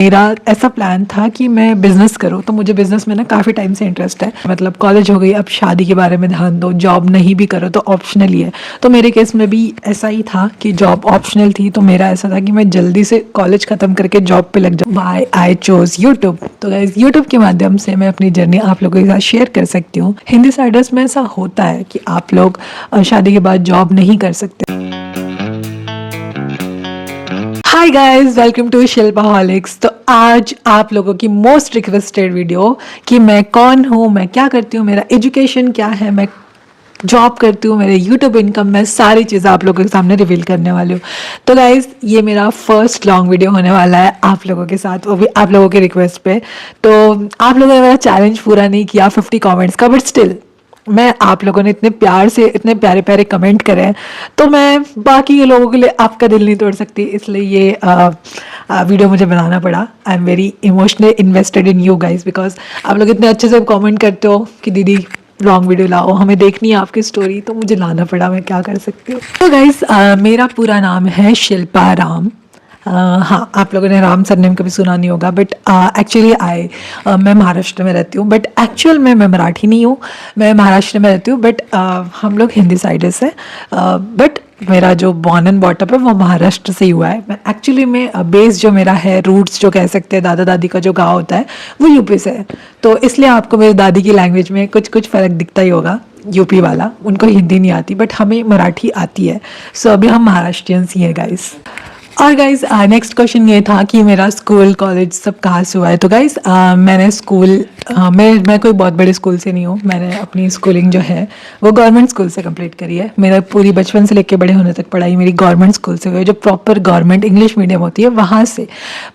मेरा ऐसा प्लान था कि मैं बिज़नेस करूँ, तो मुझे बिज़नेस में ना काफ़ी टाइम से इंटरेस्ट है। मतलब कॉलेज हो गई, अब शादी के बारे में ध्यान दो, जॉब नहीं भी करो तो ऑप्शनल ही है। तो मेरे केस में भी ऐसा ही था कि जॉब ऑप्शनल थी, तो मेरा ऐसा था कि मैं जल्दी से कॉलेज ख़त्म करके जॉब पे लग जाऊँ। Why I chose YouTube. तो गाइस यूट्यूब के माध्यम से मैं अपनी जर्नी आप लोगों के साथ शेयर कर सकती हूँ। हिंदी साइडर्स में ऐसा होता है कि आप लोग शादी के बाद जॉब नहीं कर सकते। Hi guys, welcome to Shilpaholics. तो आज आप लोगों की मोस्ट रिक्वेस्टेड वीडियो कि मैं कौन हूँ, मैं क्या करती हूँ, मेरा एजुकेशन क्या है, मैं जॉब करती हूँ, मेरे यूट्यूब इनकम, मैं सारी चीज़ें आप लोगों के सामने रिवील करने वाली हूँ। तो गाइज ये मेरा फर्स्ट लॉन्ग वीडियो होने वाला है आप लोगों के साथ, वो भी आप लोगों के रिक्वेस्ट पे। तो आप लोगों ने मेरा चैलेंज पूरा नहीं किया 50 कमेंट्स का, बट स्टिल मैं आप लोगों ने इतने प्यार से इतने प्यारे प्यारे कमेंट करे हैं, तो मैं बाकी के लोगों के लिए आपका दिल नहीं तोड़ सकती, इसलिए ये वीडियो मुझे बनाना पड़ा। I am very emotionally invested in you guys, because आप लोग इतने अच्छे से कमेंट करते हो कि दीदी लॉन्ग वीडियो लाओ, हमें देखनी है आपकी स्टोरी, तो मुझे लाना पड़ा, मैं क्या कर सकती हूँ। तो गाइज मेरा पूरा नाम है शिल्पा राम। हाँ, आप लोगों ने राम सरनेम कभी सुना नहीं होगा, बट एक्चुअली मैं महाराष्ट्र में रहती हूँ, बट एक्चुअल में मैं मराठी नहीं हूँ, मैं महाराष्ट्र में रहती हूँ, बट हम लोग हिंदी साइडर्स हैं। बट मेरा जो बॉर्न एंड बॉटअप है वो महाराष्ट्र से ही हुआ है। मैं एक्चुअली में बेस जो मेरा है, रूट्स जो कह सकते हैं, दादा दादी का जो गाँव होता है वो यूपी से है। तो इसलिए आपको मेरी दादी की लैंग्वेज में कुछ कुछ फ़र्क दिखता ही होगा। यूपी वाला, उनको हिंदी नहीं आती, बट हमें मराठी आती है। सो अभी हम महाराष्ट्रियंस ही हैं गाइस। और गाइज नेक्स्ट क्वेश्चन ये था कि मेरा स्कूल कॉलेज सब कहाँ से हुआ है। तो गाइज मैंने स्कूल मैं कोई बहुत बड़े स्कूल से नहीं हूँ। मैंने अपनी स्कूलिंग जो है वो गवर्नमेंट स्कूल से कंप्लीट करी है। मेरा पूरी बचपन से लेकर बड़े होने तक पढ़ाई मेरी गवर्नमेंट स्कूल से हुई है, जो प्रॉपर गवर्नमेंट इंग्लिश मीडियम होती है वहाँ से।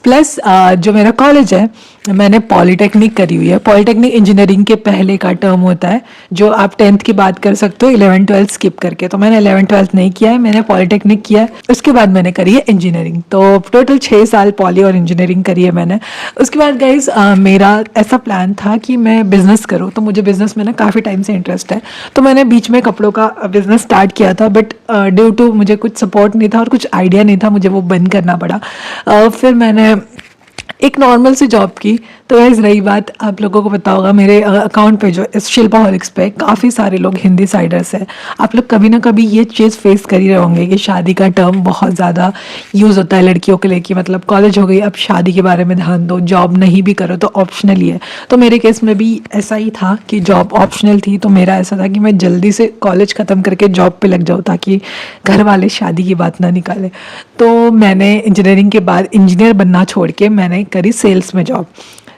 प्लस जो मेरा कॉलेज है, मैंने पॉलीटेक्निक करी हुई है। पॉलीटेक्निक इंजीनियरिंग के पहले का टर्म होता है, जो आप 10th की बात कर सकते हो 11th 12th स्किप करके। तो मैंने 11th 12th नहीं किया है, मैंने पॉलीटेक्निक किया है, उसके बाद मैंने करी है इंजीनियरिंग। तो टोटल 6 साल पॉली और इंजीनियरिंग करी है मैंने। उसके बाद गाइज मेरा ऐसा प्लान था कि मैं बिज़नेस करूँ, तो मुझे बिज़नेस में ना काफ़ी टाइम से इंटरेस्ट है। तो मैंने बीच में कपड़ों का बिज़नेस स्टार्ट किया था, बट ड्यू टू मुझे कुछ सपोर्ट नहीं था और कुछ आइडिया नहीं था, मुझे वो बंद करना पड़ा। फिर मैंने एक नॉर्मल सी जॉब की। तो गाइस रही बात, आप लोगों को पता होगा मेरे अकाउंट पे जो इस शिल्पाहॉलिक्स पे काफ़ी सारे लोग हिंदी साइडर्स हैं। आप लोग कभी ना कभी ये चीज़ फेस कर ही रहे होंगे कि शादी का टर्म बहुत ज़्यादा यूज़ होता है लड़कियों के लिए, कि मतलब कॉलेज हो गई, अब शादी के बारे में ध्यान दो, जॉब नहीं भी करो तो ऑप्शनल ही है। तो मेरे केस में भी ऐसा ही था कि जॉब ऑप्शनल थी, तो मेरा ऐसा था कि मैं जल्दी से कॉलेज ख़त्म करके जॉब पे लग जाऊँ, ताकि घर वाले शादी की बात ना निकालें। तो मैंने इंजीनियरिंग के बाद इंजीनियर बनना छोड़ के मैंने करी सेल्स में जॉब।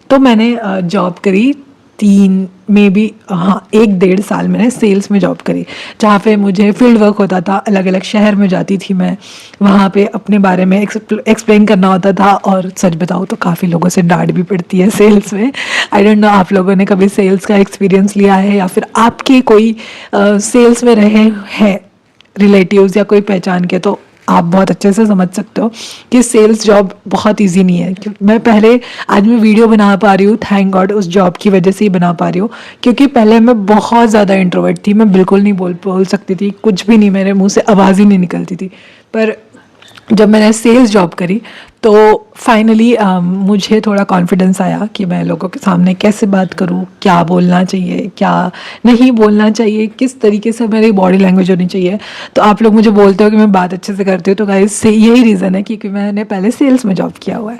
तो मैंने जॉब करी 1-1.5 साल मैंने सेल्स में जॉब करी, जहाँ पे मुझे फील्ड वर्क होता था। अलग अलग शहर में जाती थी मैं, वहाँ पे अपने बारे में एक्सप्लेन करना होता था। और सच बताऊँ तो काफ़ी लोगों से डांट भी पड़ती है सेल्स में। आई डोंट नो आप लोगों ने कभी सेल्स का एक्सपीरियंस लिया है, या फिर आपके कोई सेल्स में रहे हैं रिलेटिव्स या कोई पहचान के, तो आप बहुत अच्छे से समझ सकते हो कि सेल्स जॉब बहुत इजी नहीं है। क्योंकि मैं पहले आज मैं वीडियो बना पा रही हूँ, थैंक गॉड उस जॉब की वजह से ही बना पा रही हूँ। क्योंकि पहले मैं बहुत ज़्यादा इंट्रोवर्ट थी, मैं बिल्कुल नहीं बोल सकती थी, कुछ भी नहीं, मेरे मुंह से आवाज़ ही नहीं निकलती थी। पर जब मैंने सेल्स जॉब करी तो फाइनली मुझे थोड़ा कॉन्फिडेंस आया कि मैं लोगों के सामने कैसे बात करूं, क्या बोलना चाहिए, क्या नहीं बोलना चाहिए, किस तरीके से मेरी बॉडी लैंग्वेज होनी चाहिए। तो आप लोग मुझे बोलते हो कि मैं बात अच्छे से करती हूँ, तो गाइस से यही रीज़न है क्योंकि मैंने पहले सेल्स में जॉब किया हुआ है।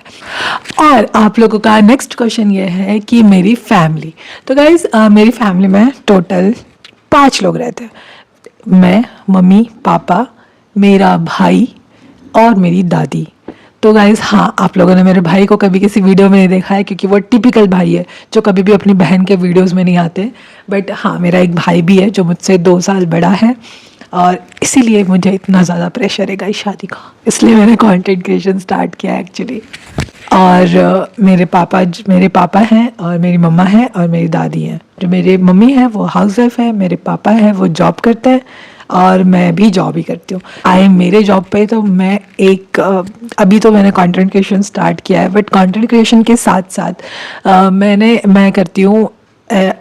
और आप लोगों का नेक्स्ट क्वेश्चन ये है कि मेरी फैमिली। तो गाइस मेरी फैमिली में टोटल 5 लोग रहते हैं। मैं, मम्मी, पापा, मेरा भाई और मेरी दादी। तो गाइज हाँ, आप लोगों ने मेरे भाई को कभी किसी वीडियो में नहीं देखा है, क्योंकि वो टिपिकल भाई है जो कभी भी अपनी बहन के वीडियोस में नहीं आते। बट हाँ, मेरा एक भाई भी है जो मुझसे 2 साल बड़ा है, और इसीलिए मुझे इतना ज़्यादा प्रेशर है गाइस शादी का, इसलिए मैंने कंटेंट क्रिएशन स्टार्ट किया है एक्चुअली। और मेरे पापा हैं, और मेरी मम्मा है, और मेरी दादी हैं। जो मेरी मम्मी है वो हाउसवाइफ है, मेरे पापा हैं वो जॉब करते हैं, और मैं भी जॉब ही करती हूँ। मेरे जॉब पे तो मैं अभी तो मैंने कंटेंट क्रिएशन स्टार्ट किया है, बट कंटेंट क्रिएशन के साथ साथ मैं करती हूँ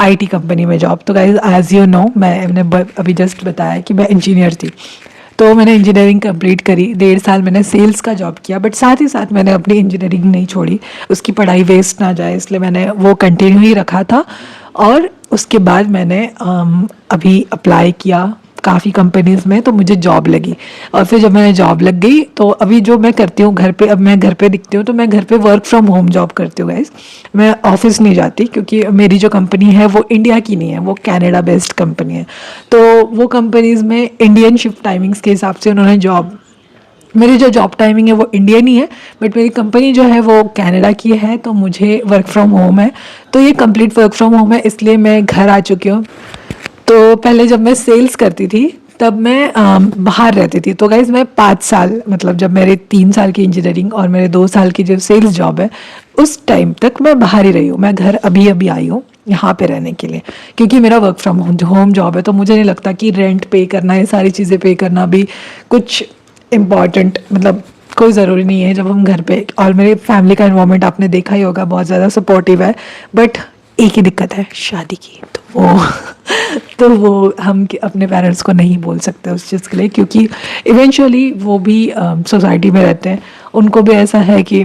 आईटी कंपनी में जॉब। तो गाइस एज यू नो, मैंने अभी जस्ट बताया कि मैं इंजीनियर थी। तो मैंने इंजीनियरिंग कंप्लीट करी, 1.5 साल मैंने सेल्स का जॉब किया, बट साथ ही साथ मैंने अपनी इंजीनियरिंग नहीं छोड़ी, उसकी पढ़ाई वेस्ट ना जाए इसलिए मैंने वो कंटिन्यू ही रखा था। और उसके बाद मैंने अभी अप्लाई किया काफ़ी कंपनीज़ में, तो मुझे जॉब लगी। और फिर जब मैंने जॉब लग गई तो अभी जो मैं करती हूँ घर पे, अब मैं घर पे दिखती हूँ तो मैं घर पे वर्क फ्रॉम होम जॉब करती हूँ गाइस। मैं ऑफिस नहीं जाती क्योंकि मेरी जो कंपनी है वो इंडिया की नहीं है, वो कनाडा बेस्ड कंपनी है। तो वो कंपनीज़ में इंडियन शिफ्ट टाइमिंग्स के हिसाब से उन्होंने जॉब, मेरी जो जॉब टाइमिंग है वो इंडियन ही है, बट मेरी कंपनी जो है वो कनाडा की है, तो मुझे वर्क फ्रॉम होम है। तो ये कंप्लीट वर्क फ्रॉम होम है, इसलिए मैं घर आ चुकी हूँ। तो पहले जब मैं सेल्स करती थी तब मैं बाहर रहती थी। तो गाइज़ मैं 5 साल, मतलब जब मेरे 3 साल की इंजीनियरिंग और मेरे 2 साल की जो सेल्स जॉब है उस टाइम तक मैं बाहर ही रही हूँ। मैं घर अभी अभी आई हूँ यहाँ पे रहने के लिए, क्योंकि मेरा वर्क फ्रॉम होम जॉब है। तो मुझे नहीं लगता कि रेंट पे करना, ये सारी चीज़ें पे करना भी कुछ इम्पॉर्टेंट, मतलब कोई ज़रूरी नहीं है जब हम घर पे। और मेरे फैमिली का इन्वायरमेंट आपने देखा ही होगा, बहुत ज़्यादा सपोर्टिव है। बट एक ही दिक्कत है शादी की, तो वो तो वो हम अपने पेरेंट्स को नहीं बोल सकते उस चीज़ के लिए, क्योंकि इवेंचुअली वो भी सोसाइटी में रहते हैं, उनको भी ऐसा है कि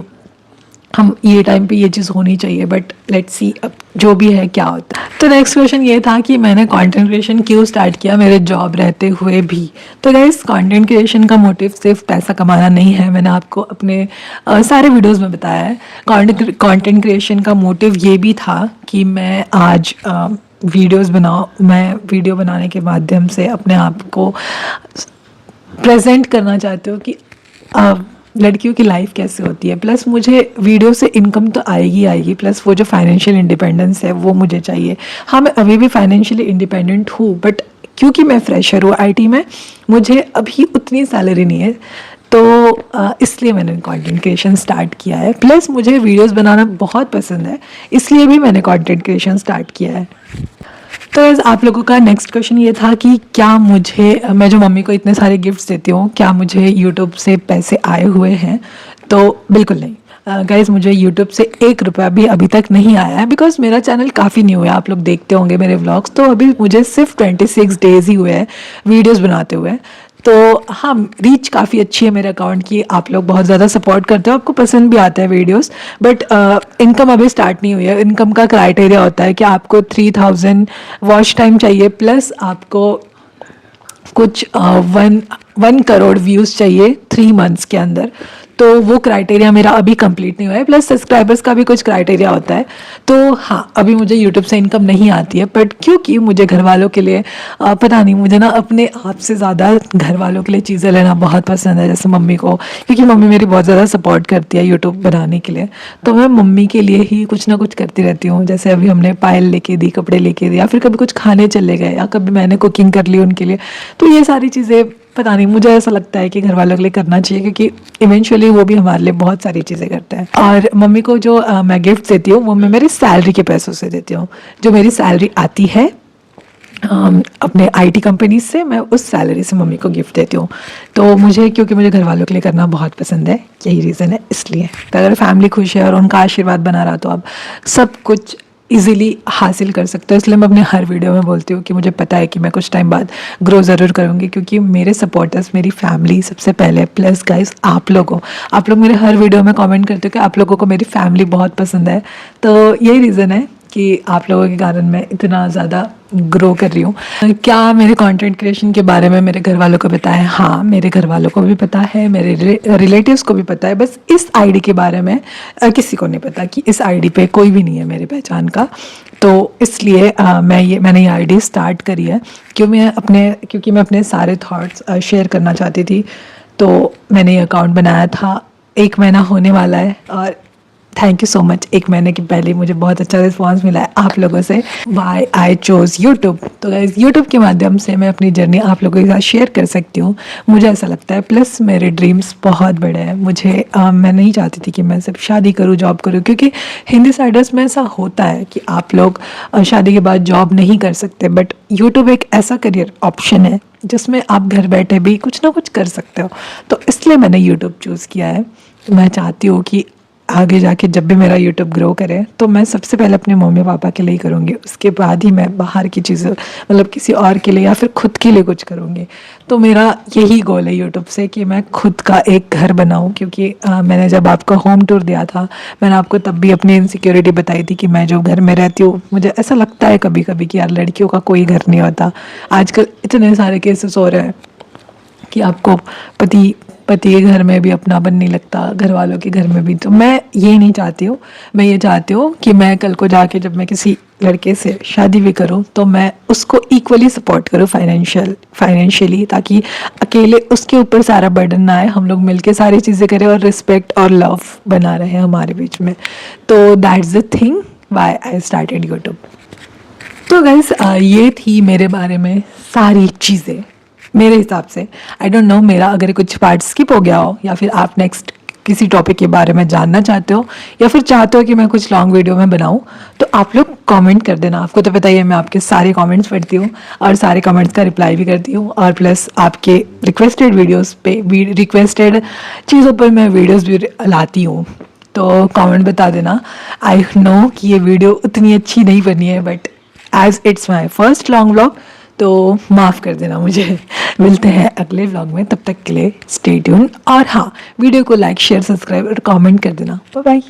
हम ये टाइम पे ये चीज़ होनी चाहिए। बट लेट्स सी अब जो भी है क्या होता है। तो नेक्स्ट क्वेश्चन ये था कि मैंने कंटेंट क्रिएशन क्यों स्टार्ट किया मेरे जॉब रहते हुए भी। तो गाइस कंटेंट क्रिएशन का मोटिव सिर्फ पैसा कमाना नहीं है, मैंने आपको अपने सारे वीडियोस में बताया है। कंटेंट क्रिएशन का मोटिव ये भी था कि मैं आज वीडियोस बनाऊँ, मैं वीडियो बनाने के माध्यम से अपने आप को प्रेजेंट करना चाहती हूँ कि लड़कियों की लाइफ कैसे होती है। प्लस मुझे वीडियो से इनकम तो आएगी आएगी, प्लस वो जो फाइनेंशियल इंडिपेंडेंस है वो मुझे चाहिए। हाँ, मैं अभी भी फाइनेंशियली इंडिपेंडेंट हूँ, बट क्योंकि मैं फ्रेशर हूँ आईटी में, मुझे अभी उतनी सैलरी नहीं है। तो इसलिए मैंने कंटेंट क्रिएशन स्टार्ट किया है। प्लस मुझे वीडियोस बनाना बहुत पसंद है, इसलिए भी मैंने कंटेंट क्रिएशन स्टार्ट किया है। तो आप लोगों का नेक्स्ट क्वेश्चन ये था कि क्या मुझे, मैं जो मम्मी को इतने सारे गिफ्ट्स देती हूँ, क्या मुझे यूट्यूब से पैसे आए हुए हैं। तो बिल्कुल नहीं गाइज, मुझे यूट्यूब से 1 रुपया भी अभी तक नहीं आया है, बिकॉज मेरा चैनल काफ़ी न्यू है। आप लोग देखते होंगे मेरे व्लॉग्स, तो अभी मुझे सिर्फ 26 डेज ही हुए हैं वीडियोस बनाते हुए। तो हाँ, रीच काफ़ी अच्छी है मेरे अकाउंट की, आप लोग बहुत ज़्यादा सपोर्ट करते हो, आपको पसंद भी आता है वीडियोस। बट इनकम अभी स्टार्ट नहीं हुई है। इनकम का क्राइटेरिया होता है कि आपको 3000 वॉच टाइम चाहिए, प्लस आपको कुछ 1 करोड़ व्यूज़ चाहिए 3 मंथ्स के अंदर। तो वो क्राइटेरिया मेरा अभी कंप्लीट नहीं हुआ है, प्लस सब्सक्राइबर्स का भी कुछ क्राइटेरिया होता है। तो हाँ, अभी मुझे यूट्यूब से इनकम नहीं आती है, बट क्योंकि मुझे घर वालों के लिए पता नहीं, मुझे ना अपने आप से ज़्यादा घर वालों के लिए चीज़ें लेना बहुत पसंद है। जैसे मम्मी को, क्योंकि मम्मी मेरी बहुत ज़्यादा सपोर्ट करती है यूट्यूब बनाने के लिए, तो मैं मम्मी के लिए ही कुछ ना कुछ करती रहती हूँ। जैसे अभी हमने पायल लेके दी, कपड़े लेके दिए, या फिर कभी कुछ खाने चले गए, या कभी मैंने कुकिंग कर ली उनके लिए। तो ये सारी चीज़ें पता नहीं, मुझे ऐसा लगता है कि घर वालों के लिए करना चाहिए, क्योंकि इवेंचुअली वो भी हमारे लिए बहुत सारी चीज़ें करते हैं। और मम्मी को जो मैं गिफ्ट देती हूँ वो मैं मेरी सैलरी के पैसों से देती हूँ। जो मेरी सैलरी आती है अपने आईटी कंपनी से, मैं उस सैलरी से मम्मी को गिफ्ट देती हूँ। तो मुझे, क्योंकि मुझे घर वालों के लिए करना बहुत पसंद है, यही रीज़न है। इसलिए तो अगर फैमिली खुश है और उनका आशीर्वाद बना रहा, तो आप सब कुछ इजीली हासिल कर सकते हो। इसलिए मैं अपने हर वीडियो में बोलती हूँ कि मुझे पता है कि मैं कुछ टाइम बाद ग्रो ज़रूर करूँगी, क्योंकि मेरे सपोर्टर्स, मेरी फैमिली सबसे पहले, प्लस गाइस आप लोग मेरे हर वीडियो में कमेंट करते हो कि आप लोगों को मेरी फैमिली बहुत पसंद है। तो यही रीज़न है कि आप लोगों के कारण मैं इतना ज़्यादा ग्रो कर रही हूँ। क्या मेरे कंटेंट क्रिएशन के बारे में मेरे घर वालों को पता है? हाँ, मेरे घर वालों को भी पता है, मेरे रिलेटिव्स को भी पता है। बस इस आईडी के बारे में किसी को नहीं पता कि इस आईडी पे कोई भी नहीं है मेरी पहचान का। तो इसलिए मैंने ये आईडी स्टार्ट करी है, क्योंकि मैं अपने सारे थॉट्स शेयर करना चाहती थी। तो मैंने ये अकाउंट बनाया था, 1 महीना होने वाला है, और थैंक यू सो मच। 1 महीने के पहले मुझे बहुत अच्छा रिस्पांस मिला है आप लोगों से। Why I chose YouTube. तो गाइस, यूट्यूब के माध्यम से मैं अपनी जर्नी आप लोगों के साथ शेयर कर सकती हूँ, मुझे ऐसा लगता है। प्लस मेरे ड्रीम्स बहुत बड़े हैं। मैं नहीं चाहती थी कि मैं सिर्फ शादी करूँ, जॉब करूँ, क्योंकि हिंदी साइडर्स में ऐसा होता है कि आप लोग शादी के बाद जॉब नहीं कर सकते। बट यूट्यूब एक ऐसा करियर ऑप्शन है जिसमें आप घर बैठे भी कुछ ना कुछ कर सकते हो। तो इसलिए मैंने यूट्यूब चूज़ किया है। तो मैं चाहती हूँ कि आगे जाके जब भी मेरा यूट्यूब ग्रो करे तो मैं सबसे पहले अपने मम्मी पापा के लिए ही करूँगी, उसके बाद ही मैं बाहर की चीज़ें मतलब किसी और के लिए या फिर खुद के लिए कुछ करूँगी। तो मेरा यही गोल है यूट्यूब से कि मैं खुद का एक घर बनाऊँ, क्योंकि मैंने जब आपका होम टूर दिया था मैंने आपको तब भी अपनी इनसिक्योरिटी बताई थी कि मैं जो घर में रहती हूँ मुझे ऐसा लगता है कभी कभी कि यार लड़कियों का कोई घर नहीं होता। आजकल इतने सारे केसेस हो रहे हैं कि आपको पति पति के घर में भी अपनापन नहीं लगता, घर वालों के घर में भी। तो मैं ये नहीं चाहती हूँ, मैं ये चाहती हूँ कि मैं कल को जाके जब मैं किसी लड़के से शादी भी करूँ तो मैं उसको इक्वली सपोर्ट करूँ फाइनेंशियली, ताकि अकेले उसके ऊपर सारा बर्डन ना आए, हम लोग मिलके सारी चीज़ें करें और रिस्पेक्ट और लव बना रहे हमारे बीच में। तो that's the thing why I started YouTube. तो गाइस ये थी मेरे बारे में सारी चीज़ें मेरे हिसाब से। आई डोंट नो मेरा अगर कुछ पार्ट स्किप हो गया हो, या फिर आप नेक्स्ट किसी टॉपिक के बारे में जानना चाहते हो, या फिर चाहते हो कि मैं कुछ लॉन्ग वीडियो में बनाऊं, तो आप लोग कमेंट कर देना। आपको तो पता ही है मैं आपके सारे कमेंट्स पढ़ती हूँ और सारे कमेंट्स का रिप्लाई भी करती हूँ, और प्लस आपके रिक्वेस्टेड वीडियोस पे रिक्वेस्टेड चीज़ों पर मैं वीडियोस भी लाती हूँ। तो कमेंट बता देना। आई नो कि ये वीडियो उतनी अच्छी नहीं बनी है, but as it's my first long vlog तो माफ़ कर देना मुझे। मिलते हैं अगले व्लॉग में, तब तक के लिए स्टे ट्यून। और हाँ, वीडियो को लाइक शेयर सब्सक्राइब और कमेंट कर देना। Bye bye.